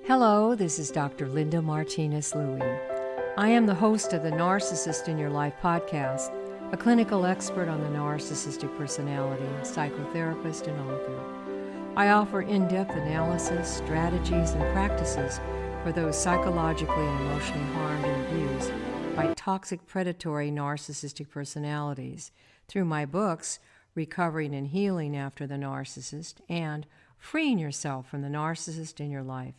Hello, this is Dr. Linda Martinez-Louie. I am the host of the Narcissist in Your Life podcast, a clinical expert on the narcissistic personality, psychotherapist, and author. I offer in-depth analysis, strategies, and practices for those psychologically and emotionally harmed and abused by toxic, predatory, narcissistic personalities through my books, Recovering and Healing After the Narcissist, and Freeing Yourself from the Narcissist in Your Life,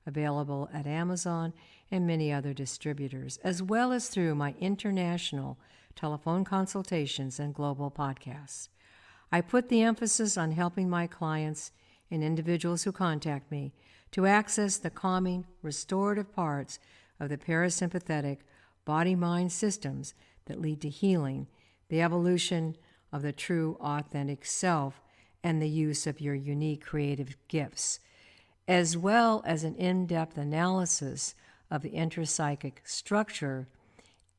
available at Amazon and many other distributors, as well as through my international telephone consultations and global podcasts. I put the emphasis on helping my clients and individuals who contact me to access the calming, restorative parts of the parasympathetic body-mind systems that lead to healing, the evolution of the true, authentic self, and the use of your unique creative gifts, as well as an in-depth analysis of the intrapsychic structure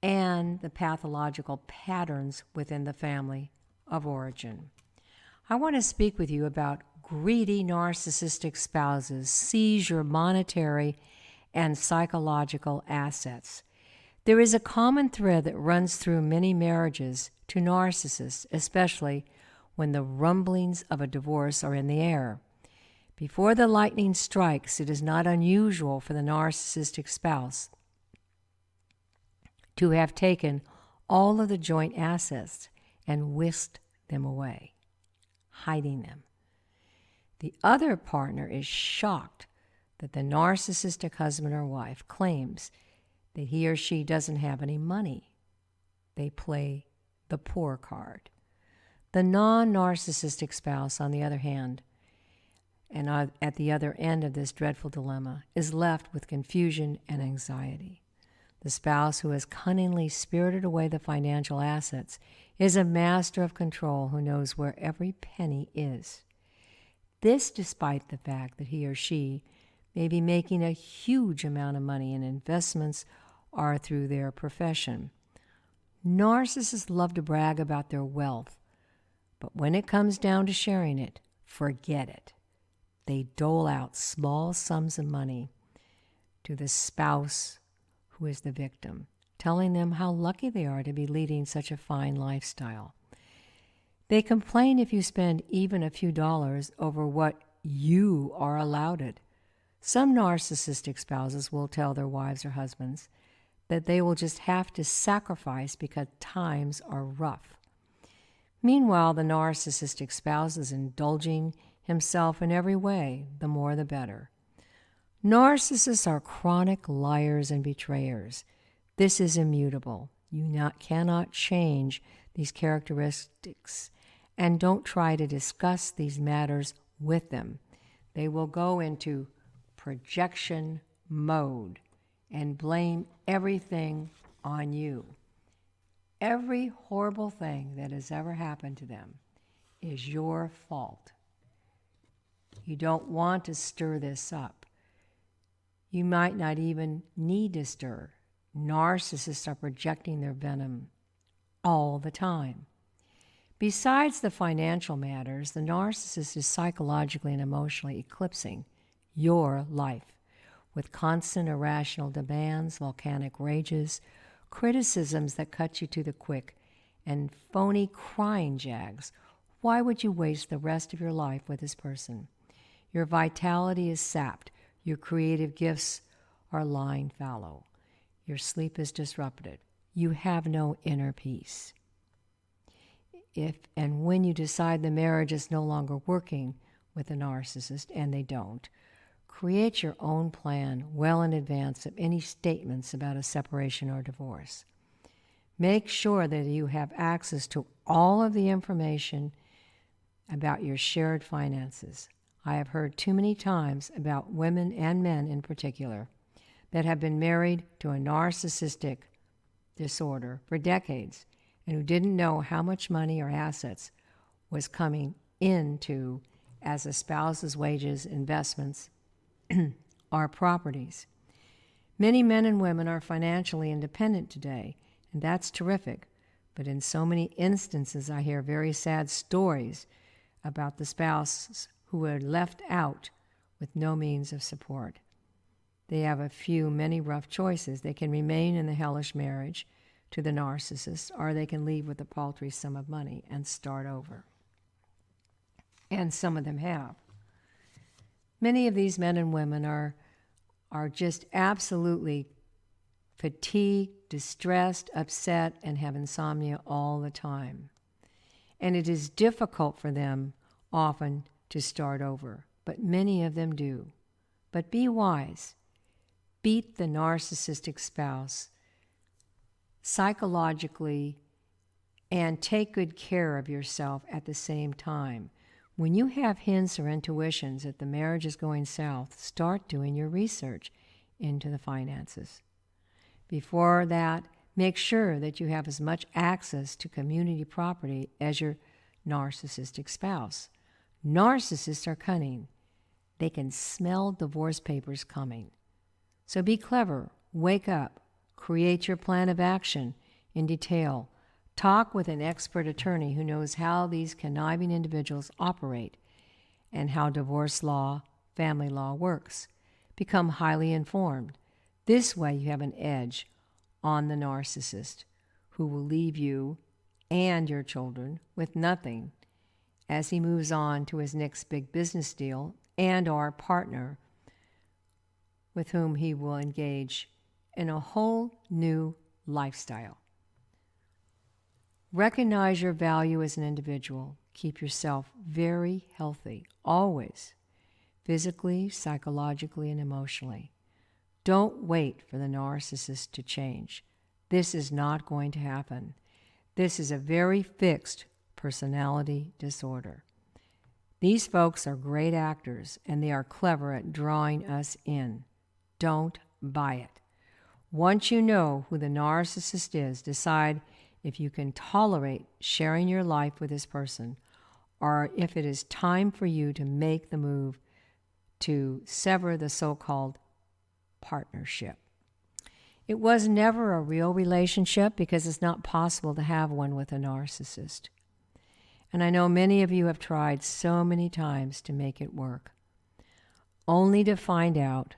and the pathological patterns within the family of origin. I want to speak with you about greedy narcissistic spouses seize your monetary and psychological assets. There is a common thread that runs through many marriages to narcissists, especially when the rumblings of a divorce are in the air. Before the lightning strikes, it is not unusual for the narcissistic spouse to have taken all of the joint assets and whisked them away, hiding them. The other partner is shocked that the narcissistic husband or wife claims that he or she doesn't have any money. They play the poor card. The non-narcissistic spouse, on the other hand, and at the other end of this dreadful dilemma, is left with confusion and anxiety. The spouse who has cunningly spirited away the financial assets is a master of control who knows where every penny is. This despite the fact that he or she may be making a huge amount of money in investments or through their profession. Narcissists love to brag about their wealth, but when it comes down to sharing it, forget it. They dole out small sums of money to the spouse who is the victim, telling them how lucky they are to be leading such a fine lifestyle. They complain if you spend even a few dollars over what you are allowed it. Some narcissistic spouses will tell their wives or husbands that they will just have to sacrifice because times are rough. Meanwhile, the narcissistic spouse is indulging himself in every way, the more the better. Narcissists are chronic liars and betrayers. This is immutable. You cannot change these characteristics, and don't try to discuss these matters with them. They will go into projection mode and blame everything on you. Every horrible thing that has ever happened to them is your fault. You don't want to stir this up. You might not even need to stir. Narcissists are projecting their venom all the time. Besides the financial matters, the narcissist is psychologically and emotionally eclipsing your life with constant irrational demands, volcanic rages, criticisms that cut you to the quick, and phony crying jags. Why would you waste the rest of your life with this person? Your vitality is sapped. Your creative gifts are lying fallow. Your sleep is disrupted. You have no inner peace. If and when you decide the marriage is no longer working with a narcissist, and they don't, create your own plan well in advance of any statements about a separation or divorce. Make sure that you have access to all of the information about your shared finances. I have heard too many times about women and men in particular that have been married to a narcissistic disorder for decades and who didn't know how much money or assets was coming into as a spouse's wages, investments, or properties. Many men and women are financially independent today, and that's terrific. But in so many instances, I hear very sad stories about the spouses who were left out with no means of support. they have many rough choices. They can remain in the hellish marriage to the narcissist, or they can leave with a paltry sum of money and start over. And some of them have. Many of these men and women are just absolutely fatigued, distressed, upset, and have insomnia all the time. And it is difficult for them often to start over, but many of them do. But be wise. Beat the narcissistic spouse psychologically and take good care of yourself at the same time. When you have hints or intuitions that the marriage is going south, start doing your research into the finances. Before that, make sure that you have as much access to community property as your narcissistic spouse. Narcissists are cunning. They can smell divorce papers coming. So be clever, wake up, create your plan of action in detail. Talk with an expert attorney who knows how these conniving individuals operate and how divorce law, family law works. Become highly informed. This way you have an edge on the narcissist, who will leave you and your children with nothing as he moves on to his next big business deal and our partner with whom he will engage in a whole new lifestyle. Recognize your value as an individual. Keep yourself very healthy, always, physically, psychologically, and emotionally. Don't wait for the narcissist to change. This is not going to happen. This is a very fixed personality disorder. These folks are great actors, and they are clever at drawing us in. Don't buy it. Once you know who the narcissist is, decide if you can tolerate sharing your life with this person, or if it is time for you to make the move to sever the so-called partnership. It was never a real relationship because it's not possible to have one with a narcissist. And I know many of you have tried so many times to make it work, only to find out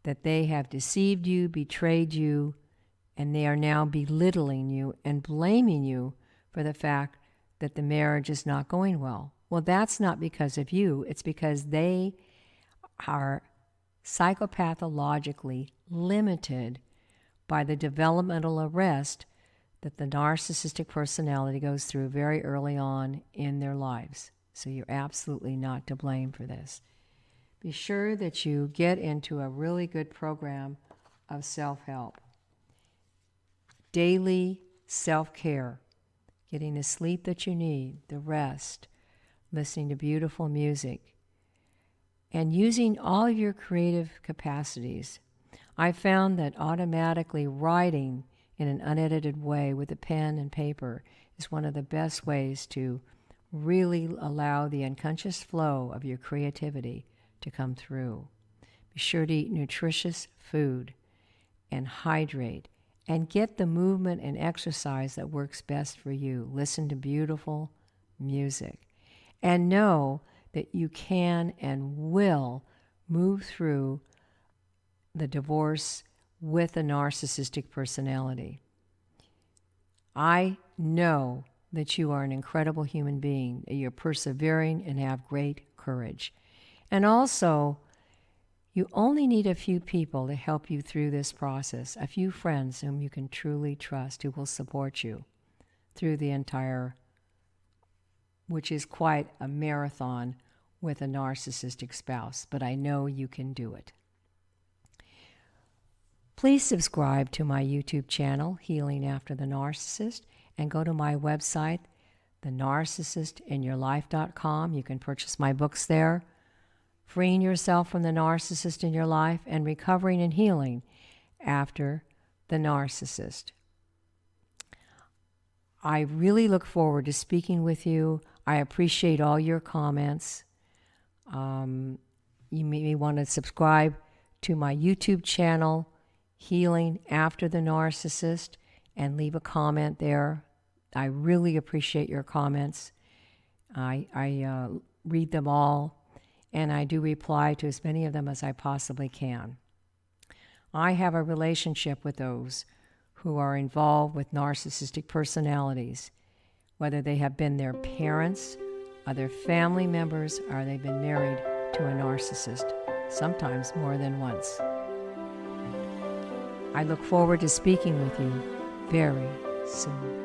that they have deceived you, betrayed you, and they are now belittling you and blaming you for the fact that the marriage is not going well. Well, that's not because of you. It's because they are psychopathologically limited by the developmental arrest that the narcissistic personality goes through very early on in their lives. So you're absolutely not to blame for this. Be sure that you get into a really good program of self-help. Daily self-care, getting the sleep that you need, the rest, listening to beautiful music, and using all of your creative capacities. I found that automatically writing in an unedited way with a pen and paper is one of the best ways to really allow the unconscious flow of your creativity to come through. Be sure to eat nutritious food and hydrate, and get the movement and exercise that works best for you. Listen to beautiful music, and know that you can and will move through the divorce with a narcissistic personality. I know that you are an incredible human being, that you're persevering and have great courage. And also, you only need a few people to help you through this process, a few friends whom you can truly trust, who will support you through the entire, which is quite a marathon with a narcissistic spouse, but I know you can do it. Please subscribe to my YouTube channel, Healing After the Narcissist, and go to my website, thenarcissistinyourlife.com. You can purchase my books there, Freeing Yourself from the Narcissist in Your Life and Recovering and Healing After the Narcissist. I really look forward to speaking with you. I appreciate all your comments. You may want to subscribe to my YouTube channel, Healing After the Narcissist, and leave a comment there. I really appreciate your comments. I read them all, and I do reply to as many of them as I possibly can. I have a relationship with those who are involved with narcissistic personalities, whether they have been their parents, other family members, or they've been married to a narcissist, sometimes more than once. I look forward to speaking with you very soon.